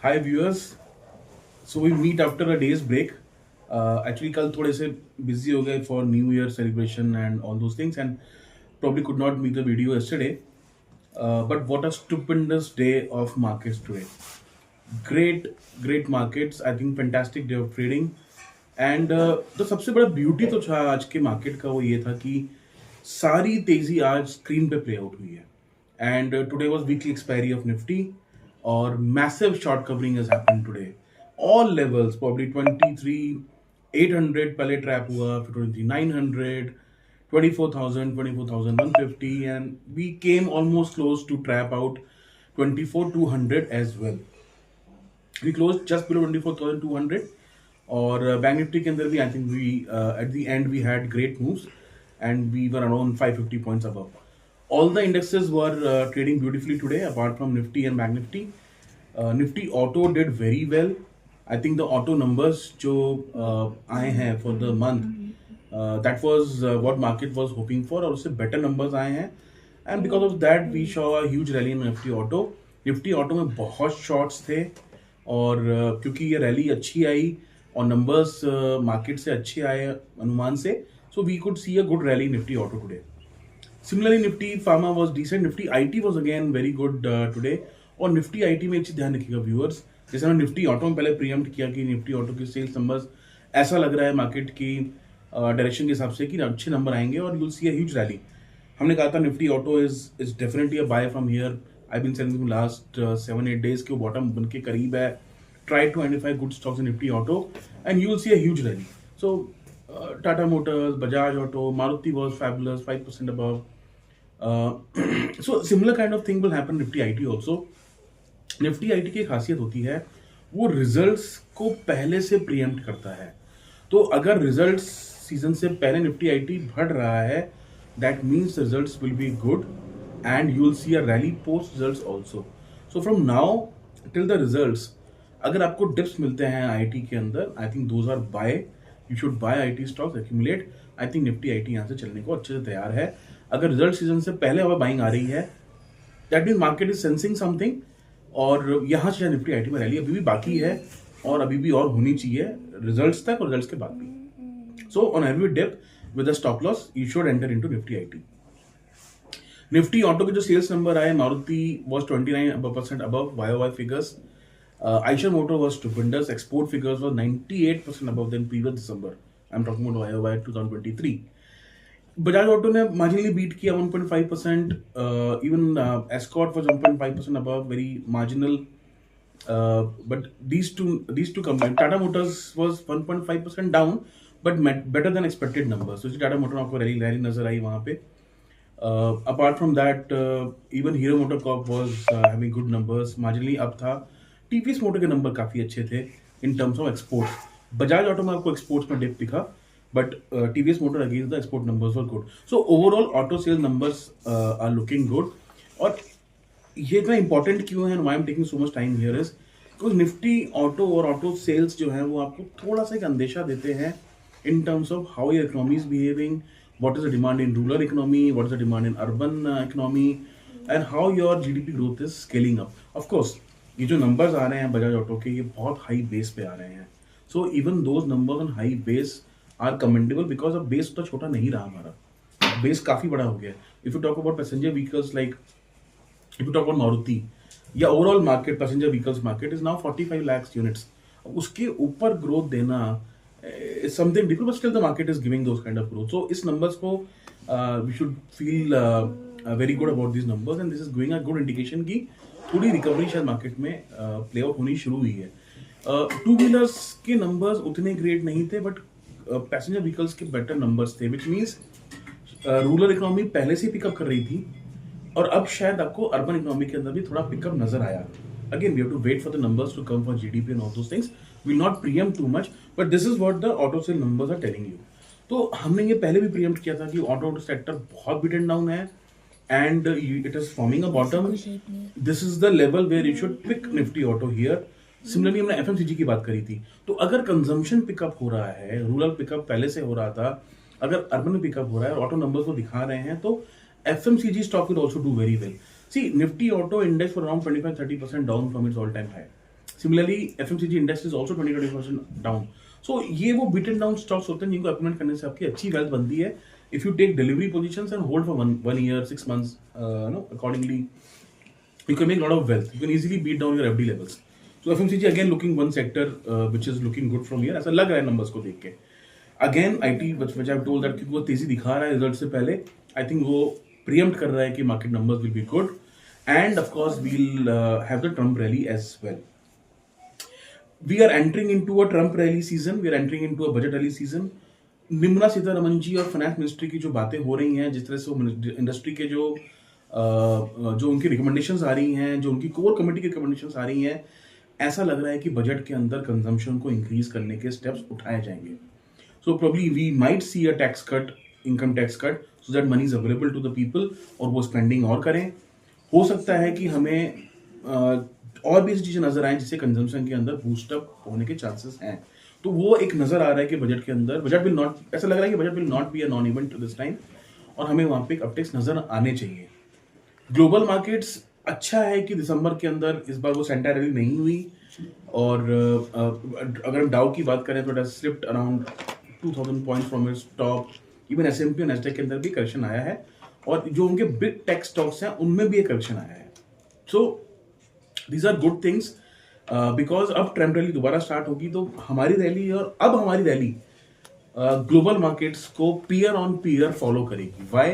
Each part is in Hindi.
Hi viewers. So we meet after a day's break. Actually कल थोड़े से busy हो गए for New Year celebration and all those things and probably could not make the video yesterday. But what a stupendous day of markets today. Great, great markets. I think fantastic day of trading. And तो सबसे बड़ा ब्यूटी तो था आज के मार्केट का वो ये था कि सारी तेजी आज स्क्रीन पे प्ले आउट हुई है and today was weekly expiry of Nifty और massive short covering has happened today all levels probably 23,800 पहले ट्रैप हुआ फिर 23,900 24,000 24,150 and we came almost close to trap out 24,200 as well we close just below 24,200 और बैंक निफ्टी के अंदर भी I think we at the end we had great moves and we were around 550 points above all the indexes were trading beautifully today apart from nifty and bank nifty. Nifty auto did very well. I think the auto numbers जो आए हैं for the month that was what market was hoping for और उससे better numbers आए हैं and because of that we saw a huge rally in nifty auto. nifty auto में बहुत shorts थे और क्योंकि ये रैली अच्छी आई और numbers market से अच्छे आए अनुमान से so we could see a good rally in nifty auto today. Similarly, Nifty Pharma was decent. Nifty IT was again very good today. और निफ्टी आईटी में एक चीज ध्यान रखिएगा व्यूअर्स, जैसे हमने निफ्टी ऑटो में पहले प्रीएम्प्ट किया कि निफ्टी ऑटो के सेल्स नंबर्स ऐसा लग रहा है मार्केट की डायरेक्शन के हिसाब से कि अच्छे नंबर आएंगे और you'll see a huge rally. हमने कहा था Nifty auto is definitely a buy from here. I been selling last 7-8 days के बॉटम बन के करीब है. Try to identify good stocks in Nifty auto and you will see a huge rally. So Tata motors, Bajaj auto, Maruti was fabulous 5% above. So similar kind of thing will happen Nifty IT also. Nifty IT की खासियत होती है वो रिजल्ट्स को पहले से प्रीएम्प्ट करता है. तो अगर रिजल्ट्स सीजन से पहले निफ्टी आईटी बढ़ रहा है that means results will be good and you will see a rally post results also. So from now till the results अगर आपको डिप्स मिलते हैं आईटी के अंदर I think those are buy. You should buy IT stocks accumulate. I think Nifty IT यहाँ से चलने को अच्छे से तैयार है. अगर रिजल्ट सीजन से पहले हवा बाइंग आ रही है that mean market is sensing something और यहाँ से निफ्टी आईटी में रैली अभी भी बाकी है और अभी भी और होनी चाहिए रिजल्ट्स तक और रिजल्ट्स के बाद भी. So on every dip with a stop loss you should enter into Nifty IT. Nifty auto के जो सेल्स नंबर आए Maruti was 29% above YOY figures. Eicher motor was stupendous. Export figures was 98% above than previous December. I am talking about YOY 2023. Bajaj auto ने मार्जिनली बीट किया 1.5%. Even escort was 1.5% above, very marginal. But these two combined. Tata motors was 1.5% down but better than expected numbers. तो टाटा मोटर आपको रैली नजर आई वहां पे. Apart from that even hero motor Corp was having good numbers, marginally up था. टीवीएस मोटर के नंबर काफी अच्छे थे in terms of exports. Bajaj auto में आपको एक्सपोर्ट्स में डिप दिखा but TVS Motor against the export numbers were good. So overall auto sales numbers are looking good. और ये इतना important क्यों है and why I'm taking so much time here is because Nifty auto और auto sales जो है वो आपको थोड़ा सा एक अंदेशा देते हैं in terms of how your economy is behaving, what is the demand in rural economy, what is the demand in urban economy and how your GDP growth is scaling up. Of course ये जो numbers आ रहे हैं बजाज ऑटो के ये बहुत high base पे आ रहे हैं. So even those numbers on high base are commendable because अब बेस तो छोटा नहीं रहा हमारा, बेस काफी बड़ा हो गया. If you talk about passenger vehicles like if you talk about Maruti या overall market passenger vehicles market is now 45 lakh units. उसके ऊपर ग्रोथ देना is something different but still the market is giving those kind of growth. So इस नंबर्स को we should feel very good about this numbers and this is giving a good indication की थोड़ी रिकवरी शायद मार्केट में प्ले आउट होनी शुरू हुई है. टू व्हीलर्स के नंबर्स उतने ग्रेट नहीं थे बट पैसेंजर व्हीकल्स के बेटर नंबर्स थे विच मीन्स रूरल इकोनॉमी पहले से पिकअप कर रही थी और अब शायद आपको अर्बन इकोनॉमी के अंदर भी थोड़ा पिकअप नजर आया. Again we have to wait for the numbers to come for GDP and all those things. Will not preempt too much but this is what the auto sale numbers are telling you. तो हमने ये पहले भी प्रीएम्प्ट किया था कि ऑटो सेक्टर बहुत बीटन डाउन है and it is forming a bottom. This is the level where you should pick Nifty auto here. Similarly हमने एफएमसीजी की बात करी थी. तो अगर कंजम्पशन पिकअप हो रहा है, रूरल पिकअप पहले से हो रहा था, अगर अर्बन में पिकअप हो रहा है, ऑटो नंबर्स को दिखा रहे हैं तो FMCG stock will also do very well. See Nifty auto index for around 25-30% down from its all time high. Similarly FMCG index is also 20-20% down. So ये वो बीटन डाउन स्टॉक्स होते हैं जिनको अक्यूमुलेट करने से आपकी अच्छी वेल्थ बनती है. If you take delivery positions and hold for one year 6 months, accordingly you can make a lot of wealth. You can easily beat down your FD levels. So FMCG again looking one sector which is looking good from here. ऐसा लग रहा है numbers को देख के. Again IT which I've told that क्योंकि वो तेजी दिखा रहा है रिजल्ट से पहले, I think वो preempt कर रहा है कि market numbers will be good, and of course we'll have the Trump rally as well. We are entering into a Trump rally season. We are entering into a budget rally season. Nirmala Sitharaman ji और फाइनेंस मिनिस्ट्री की जो बातें हो रही हैं, जिस तरह से वो इंडस्ट्री के जो उनकी रिकमेंडेशंस आ रही हैं, जो उनकी कोर कमेटी की रिकमेंडेशंस आ रही हैं, ऐसा लग रहा है कि बजट के अंदर कंजम्पशन को इंक्रीज करने के स्टेप्स उठाए जाएंगे. So probably we might see a tax cut, income tax cut, so that money is available to the people और वो स्पेंडिंग और करें. हो सकता है कि हमें और भी ऐसी चीजें नजर आए जिससे कंजम्पशन के अंदर बूस्टअप होने के चांसेस हैं. तो वो एक नजर आ रहा है कि बजट के अंदर बजट विल नॉट, ऐसा लग रहा है कि budget will not be a non event this time, और हमें वहां पे एक अपटेक्स नजर आने चाहिए. ग्लोबल मार्केट्स अच्छा है कि दिसंबर के अंदर इस बार वो सेंटा रैली नहीं हुई, और अगर हम डाउ की बात करें तो it has slipped around 2000 points from its top. Even SMP और नैस्डैक के अंदर भी करेक्शन आया है, और जो उनके बिग टेक स्टॉक्स हैं उनमें भी एक करेक्शन आया है. So these are good things because अब ट्रम्प रैली दोबारा स्टार्ट होगी, तो हमारी रैली और अब हमारी रैली ग्लोबल मार्केट्स को पीयर ऑन पीयर फॉलो करेगी. वाई?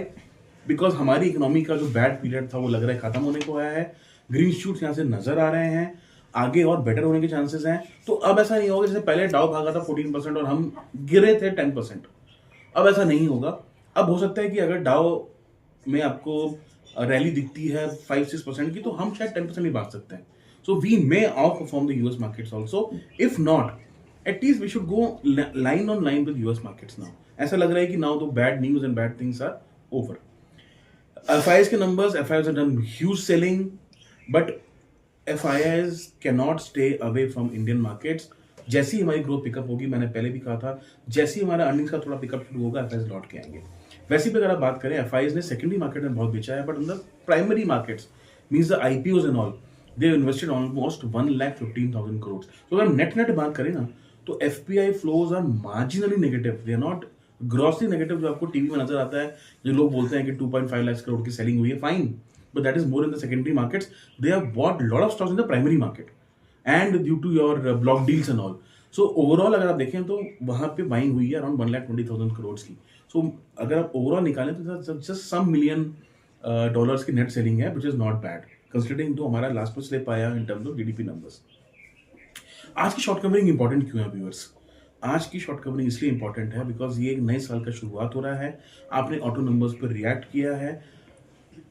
बिकॉज हमारी इकोनॉमी का जो बैड पीरियड था वो लग रहा है खत्म होने को आया है. ग्रीन शूट्स यहाँ से नजर आ रहे हैं, आगे और बेटर होने के चांसेस हैं. तो अब ऐसा नहीं होगा जैसे पहले डाउ भागा था 14% और हम गिरे थे 10%. अब ऐसा नहीं होगा. अब हो सकता है कि अगर डाउ में आपको रैली दिखती है 5-6% की, तो हम शायद 10% ही भाग सकते हैं. So we may outperform the US markets also. If not, at least we should go line on line with US markets now. ऐसा लग रहा है कि now the bad news and bad things are over. FIs के numbers, FIs have done huge selling, but FIs cannot stay away from Indian markets. जैसी हमारी ग्रोथ पिकअप होगी, मैंने पहले भी कहा था, जैसी हमारा अर्निंग्स का थोड़ा पिकअप शुरू होगा, FIs लौट के आएंगे. वैसे भी अगर आप बात करें, FIs ने सेकेंडरी मार्केट में बहुत बेचा है, but in the primary markets means the IPOs and all, they invested almost 1,15,000 crores. तो अगर नेट बात करें ना, तो FPI flows are marginally negative, they are not grossly negative. जो आपको टीवी में नजर आता है, जो लोग बोलते हैं कि 2.5 लाख करोड़ की सेलिंग हुई है, fine, but that is more in the secondary markets. They have bought lot of stocks in the primary market and due to your block deals and all. So overall अगर आप देखें तो वहां पे बाइंग हुई है अराउंड 1,20,000 crores की. सो अगर आप ओवरऑल निकालें तो जस्ट सम मिलियन डॉलर्स की नेट सेलिंग है, which is not bad considering तो हमारा लास्ट में स्लिप आया in terms of GDP numbers. आज की शॉर्ट कवरिंग इंपॉर्टेंट क्यों है व्यूअर्स? आज की शॉर्ट कवरिंग इसलिए इंपॉर्टेंट है बिकॉज ये एक नए साल का शुरुआत हो रहा है. आपने ऑटो नंबर्स पर रिएक्ट किया है.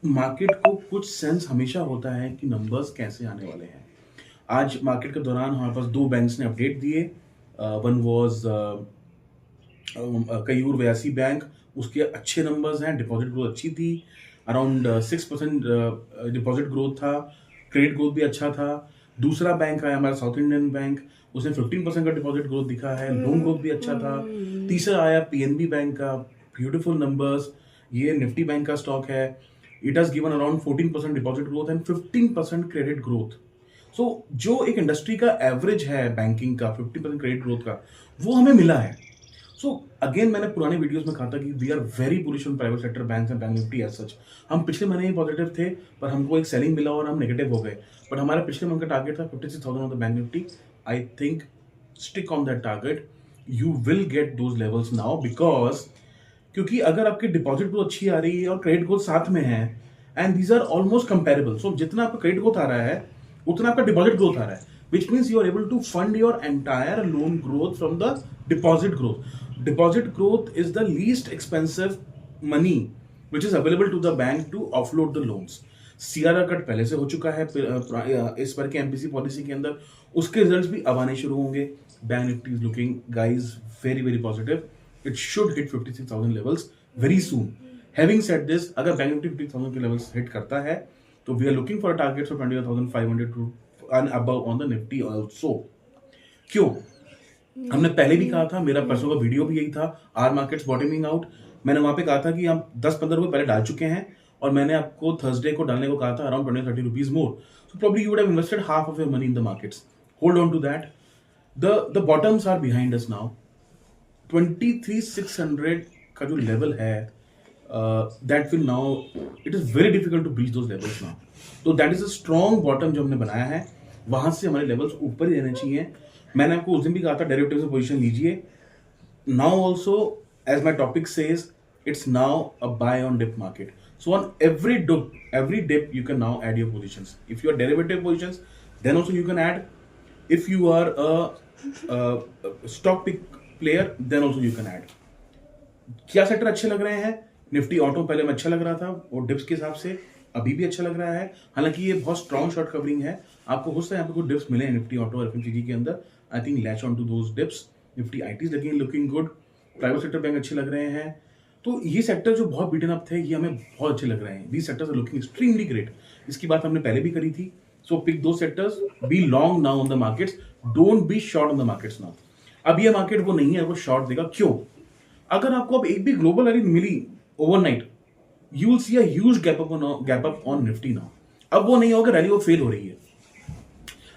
मार्केट को कुछ सेंस हमेशा होता है कि नंबर्स कैसे आने वाले हैं. आज मार्केट के दौरान हमारे पास दो बैंक्स ने अपडेट दिए. वन वॉज कयूर व्यासी बैंक, उसके अच्छे नंबर्स हैं, डिपॉजिट ग्रोथ अच्छी थी, अराउंड 6% डिपॉजिट ग्रोथ था, क्रेडिट ग्रोथ भी अच्छा था. दूसरा बैंक आया हमारा साउथ इंडियन बैंक, उसने 15% का डिपॉजिट ग्रोथ दिखा है, लोन ग्रोथ भी अच्छा था. तीसरा आया PNB बैंक का, ब्यूटीफुल नंबर्स. ये निफ्टी बैंक का स्टॉक है. It has given around 14% deposit growth and 15% credit growth. So जो एक इंडस्ट्री का एवरेज है बैंकिंग का 50% क्रेडिट ग्रोथ का, वो हमें मिला है. सो अगेन मैंने पुराने वीडियोस में कहा था कि we are very bullish on private sector banks and bank Nifty as such. हम पिछले महीने ही पॉजिटिव थे, पर हमको एक सेलिंग मिला और हम नेगेटिव हो गए. बट हमारा पिछले मंथ का टारगेट था 56,000 on the bank Nifty. I think stick on that target. You will get those levels now because क्योंकि अगर आपकी डिपॉजिट ग्रोथ अच्छी आ रही है और क्रेडिट ग्रोथ साथ में है and these are almost comparable. So जितना आपका क्रेडिट ग्रोथ आ रहा है उतना आपका डिपॉजिट ग्रोथ आ रहा है, which means you are able to fund your entire loan growth from the deposit growth. Deposit growth is the least expensive money which is available to the bank to offload the loans. CRR cut पहले से हो चुका है इस बार के MPC पॉलिसी के अंदर, उसके रिजल्ट्स भी अब आने शुरू होंगे. Bank Nifty is looking guys very very positive. It should hit 56,000 levels very soon. Having said this, अगर बैंक निफ्टी 50,000 के लेवल्स हिट करता है तो we are looking for targets of 21,500 to and above on the Nifty also. क्यों? हमने पहले भी कहा था, मेरा परसों का वीडियो भी यही था, आर मार्केट्स बॉटमिंग आउट. मैंने वहां पे कहा था कि हम 10-15 रुपए पहले डाल चुके हैं और मैंने आपको थर्सडे को डालने को कहा था around 20-30 rupees more. So probably you would have invested half of your money in the markets. hold on to that. The bottoms are behind us now. 23,600 का जो level है, that will now, it is very difficult to breach those levels now. तो that is a strong bottom जो हमने बनाया है, वहां से हमारे levels ऊपर ही रहने चाहिए. मैंने आपको उस दिन भी कहा था डेरिवेटिव से पोजीशन लीजिए. Now also, as my topic says, it's now a buy on dip market. So on every dip you can now add your positions. If you are derivative positions, then also you can add. If you are a stock pick player, then also you can add. क्या सेक्टर अच्छे लग रहे हैं? निफ्टी ऑटो पहले में अच्छा लग रहा था और डिप्स के हिसाब से अभी भी अच्छा लग रहा है. हालांकि ये बहुत स्ट्रॉन्ग शॉर्ट कवरिंग है. आपको हो सकता है यहाँ पे कुछ डिप्स मिले हैं निफ्टी ऑटो और एफएमसीजी के अंदर. I think latch on to those dips. Nifty IT's looking good. Private sector bank अच्छे लग रहे हैं. तो ये सेक्टर जो बहुत बीटन अप थे, ये हमें बहुत अच्छे लग रहे हैं. These sectors are looking extremely great. इसकी बात हमने पहले भी करी थी. सो पिक दो sectors, be long now on the markets, don't be short on the markets now. अब ये मार्केट वो नहीं है वो शॉर्ट देगा. क्यों? अगर आपको अब एक भी ग्लोबल रैली मिली overnight, you will see a huge gap up on Nifty now. अब वो नहीं होगा रैली, वो फेल हो रही है.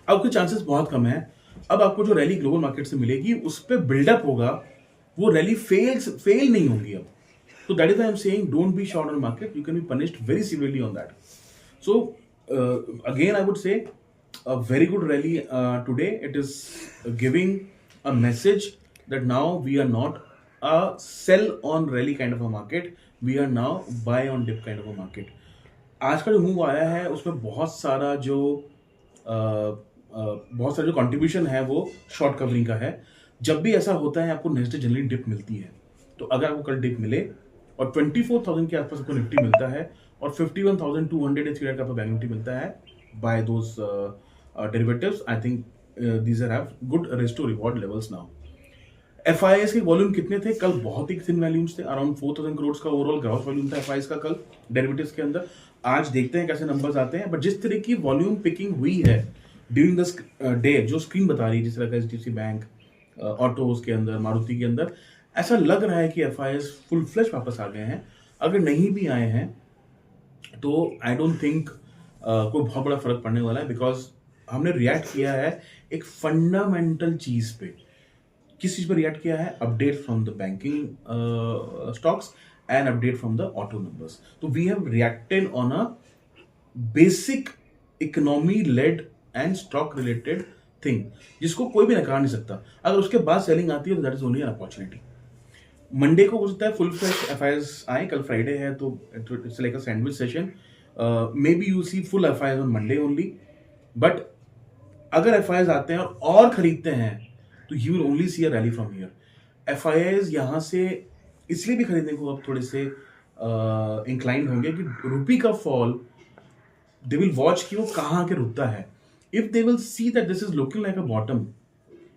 अब के चांसेस बहुत कम है. अब आपको जो रैली ग्लोबल मार्केट से मिलेगी उस पर बिल्डअप होगा, वो रैली फेल नहीं होंगी अब. So that is why I'm saying don't be short on market. You can be punished very severely on that. So again, I would say a very good rally today. It is giving a message that now we are not a sell on rally kind of a market. We are now buy on dip kind of a market. आज का जो मूव आया है उसमें बहुत सारा जो कंट्रीब्यूशन है वो शॉर्ट कवरिंग का है. जब भी ऐसा होता है आपको नेक्स्ट डे जनरली डिप मिलती है. तो अगर आपको कल डिप मिले और 24,000 के आसपास आपको निफ्टी मिलता है और 51,200 या 300 का बैंक निफ्टी मिलता है by those derivatives, I think these are have good rest to reward levels now. FIs के वॉल्यूम कितने थे कल? बहुत ही थिन वॉल्यूम्स थे. अराउंड 4,000 करोड़ का ओवरऑल ग्रॉस वॉल्यूम था एफआईएस का कल डेरिवेटिव्स के अंदर. आज देखते हैं कैसे नंबर्स आते हैं. बट जिस तरह की वॉल्यूम पिकिंग हुई है ड्यूरिंग द डे, जो स्क्रीन बता रही है, जिस तरह का एचडीएफसी बैंक, ऑटोज के अंदर, मारुति के अंदर, ऐसा लग रहा है कि एफआईएस फुल फ्लैश वापस आ गए हैं. अगर नहीं भी आए हैं तो आई डोंट थिंक कोई बहुत बड़ा फर्क पड़ने वाला है. बिकॉज हमने रिएक्ट किया है एक फंडामेंटल चीज पे. किस चीज पे रिएक्ट किया है? Update from the banking stocks and update from the auto numbers. तो we have reacted on a basic economy led and stock related thing, जिसको कोई भी नकार नहीं सकता. अगर उसके बाद सेलिंग आती है तो that is only an opportunity. Monday को हो सकता है फुल फ्लैश एफआईआरस आए. कल फ्राइडे है तो it's like a sandwich session. Maybe you see full FIIs on Monday only. But अगर एफआईआरस आते हैं और खरीदते हैं तो you will only see a rally from here. FIIs यहां से इसलिए भी खरीदने को अब थोड़े से इंक्लाइंड होंगे कि रुपी का फॉल दे विल वॉच कि वो कहाँ के रुकता है. If they will see that this is looking like a bottom,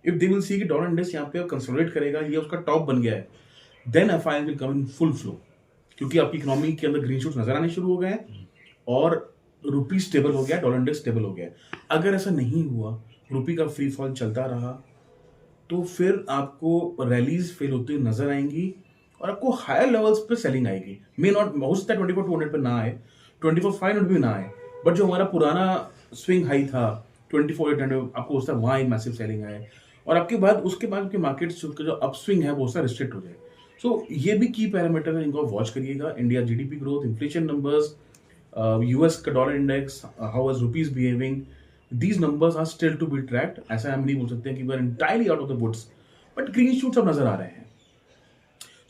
if they will see कि डॉलर इंडेक्स यहाँ पे कंसोलिडेट करेगा, ये उसका टॉप बन गया है, then FIIs will come in full flow. क्योंकि आपकी इकोनॉमी के अंदर ग्रीन शूट्स नजर आने शुरू हो गए हैं और रुपी स्टेबल हो गया, डॉलर इंडेक्स स्टेबल हो गया. अगर ऐसा नहीं हुआ, रुपी का फ्री फॉल चलता रहा, तो फिर आपको रैलीज फेल होती हुई नजर आएंगी और आपको हायर लेवल्स पे सेलिंग आएगी. मे नॉट, हो सकता है 24,200 पे ना आए, 24,500 भी ना आए, बट जो हमारा पुराना स्विंग हाई था 24,800, आपको हो सकता है वहाँ एक मैसिव सेलिंग आए और आपके बाद उसके बाद आपके मार्केट जो अपस्विंग है वो उसका रिस्ट्रिक्ट हो जाए. सो ये भी की पैरामीटर है, इनको वॉच करिएगा. India GDP growth, inflation numbers, US का dollar index, how is rupees behaving, these numbers are still to be tracked. ऐसा हम नहीं बोल सकते कि we are entirely out of the woods, but green shoots अब नजर आ रहे हैं.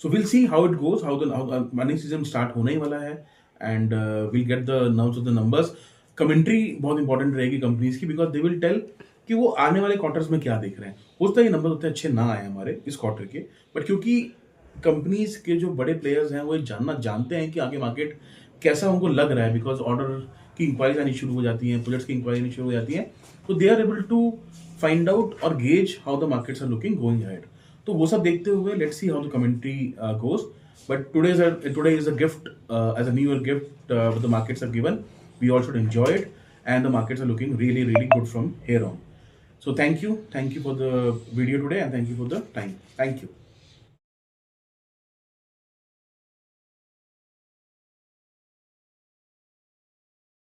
So will see how it goes, how the money season start होने ही वाला है and will get the nuance of the numbers. Commentary बहुत इंपॉर्टेंट रहेगी कंपनीज की, बिकॉज दे विल टेल कि वो आने वाले क्वार्टर्स में क्या देख रहे हैं. हो सकता है ये नंबर उतने अच्छे ना आए हमारे इस क्वार्टर के, बट क्योंकि कंपनीज के जो बड़े प्लेयर्स हैं वो ये जानते हैं कि आगे मार्केट कैसा उनको लग रहा है, बिकॉज ऑर्डर की इंक्वायरीज आनी शुरू हो जाती हैं, प्रोजेक्ट्स की इंक्वायरी आनी शुरू हो जाती है. तो they are able to find out और gauge how the markets are looking going ahead. तो वो सब देखते हुए let's see how the commentary goes. But today is a gift, as a new year gift the markets are given. We all should enjoy it, and the markets are looking really, really good from here on. So thank you for the video today, and thank you for the time. Thank you.